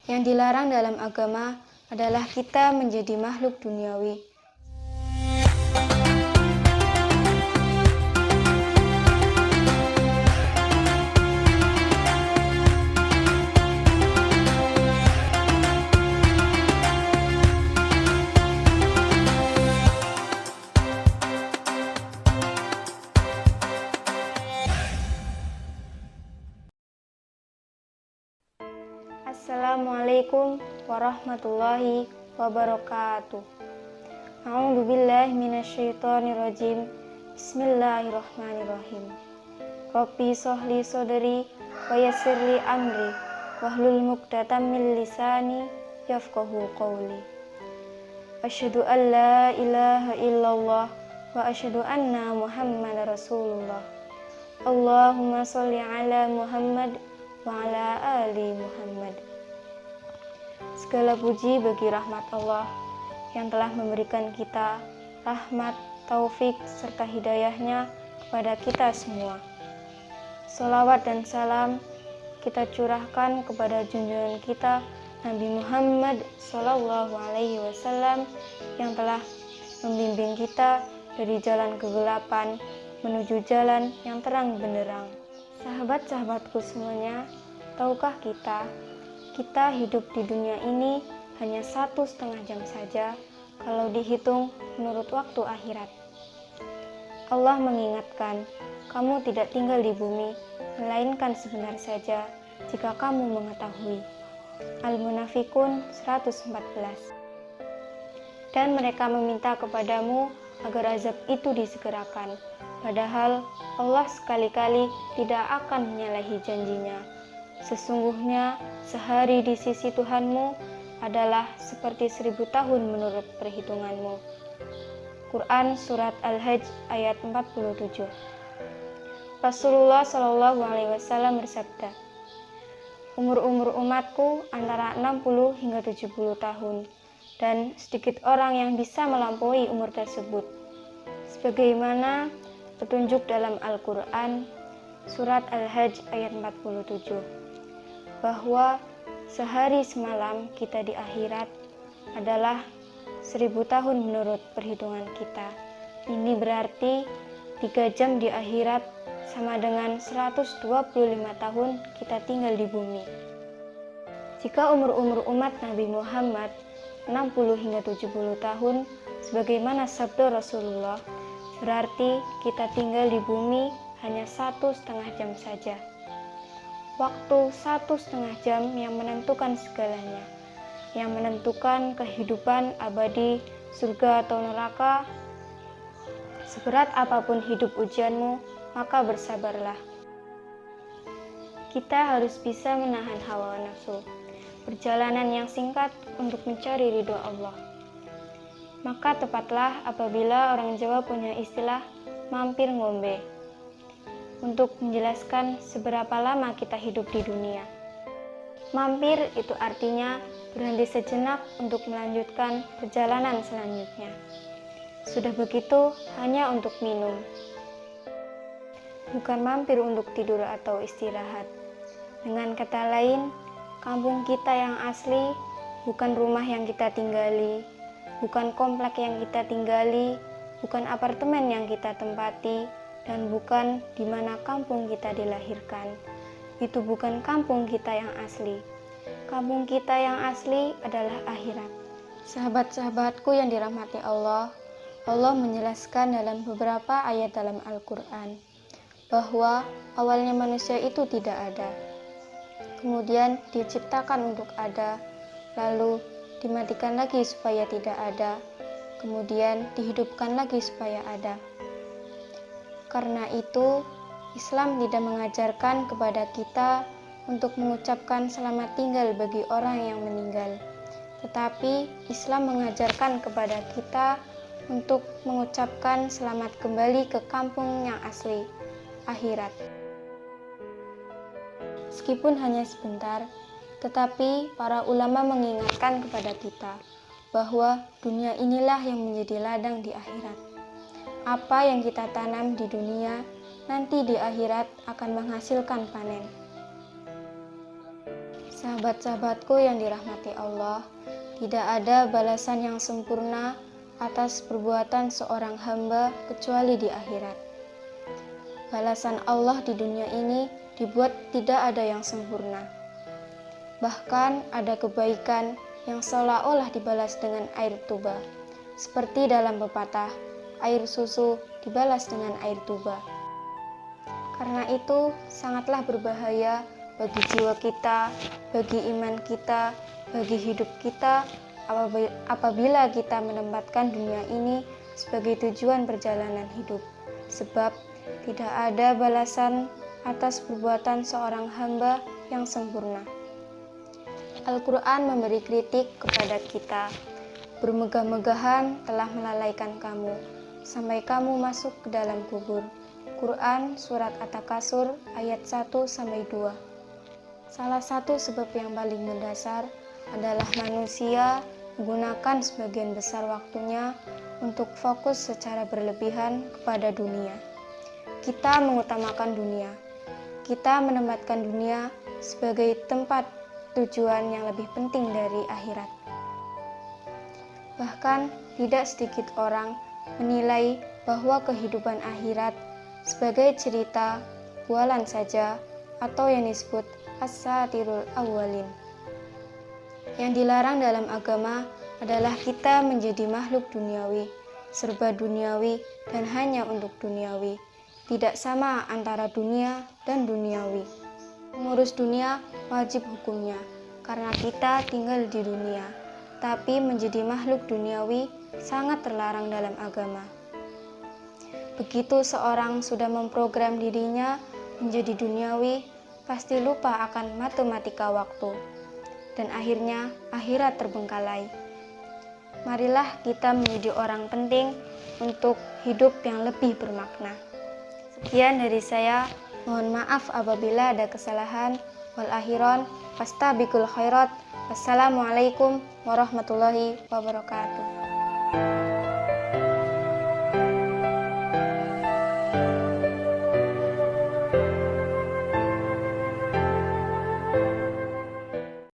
Yang dilarang dalam agama adalah kita menjadi makhluk duniawi. Assalamualaikum warahmatullahi wabarakatuh. A'udzu billahi minasyaitonir rajim. Bismillahirrahmanirrahim. Rabbi shrahli sadri wa yassirli amri wahlul 'uqdatam min lisani yafqahu qawli. Asyhadu an la ilaha illallah wa asyhadu anna Muhammadar Rasulullah. Allahumma sholli ala Muhammad wa ala ali Muhammad. Segala puji bagi rahmat Allah yang telah memberikan kita rahmat, taufik, serta hidayahnya kepada kita semua. Sholawat dan salam kita curahkan kepada junjungan kita Nabi Muhammad SAW yang telah membimbing kita dari jalan kegelapan menuju jalan yang terang benderang. Sahabat-sahabatku semuanya, tahukah kita hidup di dunia ini hanya 1,5 jam saja kalau dihitung menurut waktu akhirat. Allah mengingatkan, kamu tidak tinggal di bumi, melainkan sebentar saja jika kamu mengetahui. Al-Munafikun 114. Dan mereka meminta kepadamu agar azab itu disegerakan. Padahal Allah sekali-kali tidak akan menyalahi janjinya. Sesungguhnya sehari di sisi Tuhanmu adalah seperti 1000 tahun menurut perhitunganmu. Quran Surat Al-Hajj ayat 47. Rasulullah SAW bersabda, umur umatku antara 60 hingga 70 tahun, dan sedikit orang yang bisa melampaui umur tersebut. Sebagaimana petunjuk dalam Al-Quran, Surat Al-Hajj ayat 47, bahwa sehari semalam kita di akhirat adalah 1000 tahun menurut perhitungan kita. Ini berarti 3 jam di akhirat sama dengan 125 tahun kita tinggal di bumi. Jika umur umat Nabi Muhammad 60 hingga 70 tahun, sebagaimana sabda Rasulullah, berarti kita tinggal di bumi hanya 1,5 jam saja. Waktu 1,5 jam yang menentukan segalanya, yang menentukan kehidupan abadi, surga atau neraka. Seberat apapun hidup ujianmu, maka bersabarlah. Kita harus bisa menahan hawa nafsu, perjalanan yang singkat untuk mencari ridho Allah. Maka tepatlah apabila orang Jawa punya istilah mampir ngombe, untuk menjelaskan seberapa lama kita hidup di dunia. Mampir itu artinya berhenti sejenak untuk melanjutkan perjalanan selanjutnya. Sudah begitu hanya untuk minum, bukan mampir untuk tidur atau istirahat. Dengan kata lain, kampung kita yang asli bukan rumah yang kita tinggali, bukan komplek yang kita tinggali, bukan apartemen yang kita tempati, dan bukan di mana kampung kita dilahirkan. Itu bukan kampung kita yang asli. Kampung kita yang asli adalah akhirat. Sahabat-sahabatku yang dirahmati Allah, Allah menjelaskan dalam beberapa ayat dalam Al-Quran bahwa awalnya manusia itu tidak ada, kemudian diciptakan untuk ada, lalu dimatikan lagi supaya tidak ada, kemudian dihidupkan lagi supaya ada. Karena itu, Islam tidak mengajarkan kepada kita untuk mengucapkan selamat tinggal bagi orang yang meninggal, tetapi Islam mengajarkan kepada kita untuk mengucapkan selamat kembali ke kampung yang asli, akhirat. Meskipun hanya sebentar, tetapi para ulama mengingatkan kepada kita bahwa dunia inilah yang menjadi ladang di akhirat. Apa yang kita tanam di dunia, nanti di akhirat akan menghasilkan panen. Sahabat-sahabatku yang dirahmati Allah, tidak ada balasan yang sempurna atas perbuatan seorang hamba kecuali di akhirat. Balasan Allah di dunia ini dibuat tidak ada yang sempurna. Bahkan ada kebaikan yang seolah-olah dibalas dengan air tuba. Seperti dalam pepatah, air susu dibalas dengan air tuba. Karena itu sangatlah berbahaya bagi jiwa kita, bagi iman kita, bagi hidup kita apabila kita menempatkan dunia ini sebagai tujuan perjalanan hidup. Sebab tidak ada balasan atas perbuatan seorang hamba yang sempurna. Al-Quran memberi kritik kepada kita. Bermegah-megahan telah melalaikan kamu, sampai kamu masuk ke dalam kubur. Quran Surat At-Takasur ayat 1-2. Salah satu sebab yang paling mendasar adalah manusia menggunakan sebagian besar waktunya untuk fokus secara berlebihan kepada dunia. Kita mengutamakan dunia. Kita menempatkan dunia sebagai tempat tujuan yang lebih penting dari akhirat. Bahkan tidak sedikit orang menilai bahwa kehidupan akhirat sebagai cerita bualan saja atau yang disebut as-satirul awwalin. Yang dilarang dalam agama adalah kita menjadi makhluk duniawi, serba duniawi dan hanya untuk duniawi. Tidak sama antara dunia dan duniawi. Mengurus dunia wajib hukumnya karena kita tinggal di dunia, tapi menjadi makhluk duniawi sangat terlarang dalam agama. Begitu seorang sudah memprogram dirinya menjadi duniawi, pasti lupa akan matematika waktu, dan akhirnya akhirat terbengkalai. Marilah kita menjadi orang penting untuk hidup yang lebih bermakna. Sekian dari saya, mohon maaf apabila ada kesalahan. Wal akhiron, fastabiqul khairat. Wassalamualaikum warahmatullahi wabarakatuh.